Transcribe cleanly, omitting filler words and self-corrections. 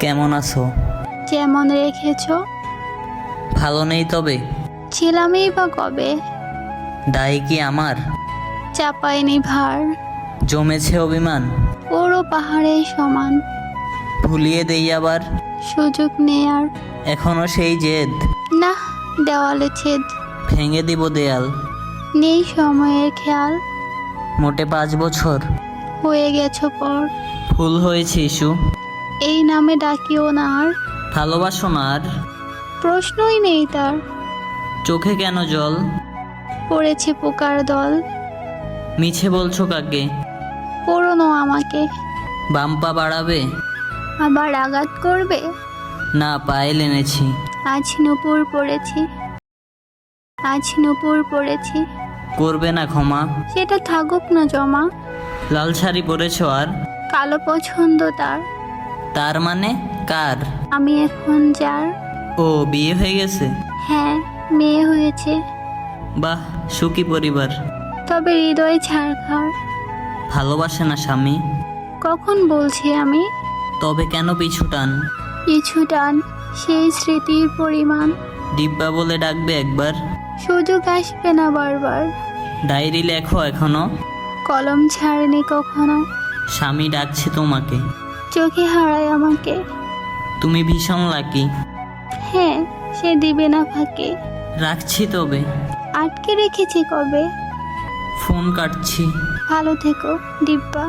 কেমন আছো? যেমন রেখেছো। ভালো নেই তবে? ছিলামই বা কবে, দায় কি আমার? চাপাইনি ভার, জমেছে অভিমান, পুরো পাহাড়ের সমান। ভুলিয়ে দেই আবার, সুযোগ নেই আর, এখনো সেই জেদ, না দেওয়ালে ছেদ। ভেঙে দিব দেয়াল। নেই সময়ের খেয়াল, মোটে 5 বছর হয়ে গেছো পর। ভুল হয়েছে ইস্যু, এই নামে ডাকিও না আর, ভালোবাসো না আর। প্রশ্নই নেই তার। চোখে কেন জল? পড়েছে পোকার দল, মিছে বলছো কাকে? পুরনো আমাকে। বাম্পা বাড়াবে? আবার আঘাত করবে, না পায়েল এনেছি। আজ নূপুর পড়েছি, আজ নূপুর পড়েছি। করবে না ক্ষমা? সেটা থাকুক না জমা, লাল শাড়ি পরেছো আর? কালো পছন্দ তার। তার মানে কার? আমি এখন যার, ও বিয়ে হয়ে গেছে? হ্যাঁ মেয়ে হয়েছে। বাহ, সুখী পরিবার। তবে হৃদয় ছাড়খাড়, ভালোবাসে না স্বামী? কখন বলছি আমি? তবে কেন পিছু টান? পিছু টান সেই স্মৃতির পরিমাণ, ডিব্বা বলে ডাকবে একবার? সুযোগ আসবে না বারবার। ডায়েরি লেখো এখনো? কলম ছাড়েনি কখনো, স্বামী ডাকছে তোমাকে। চোখে হারায় আমাকে। তুমি ভীষণ লাকি। হ্যাঁ সে দিবে না ফাঁকে, রাখছি তবে, আটকে রেখেছে কবে। ফোন কাটছি। ভালো থেকো ডিব্বা।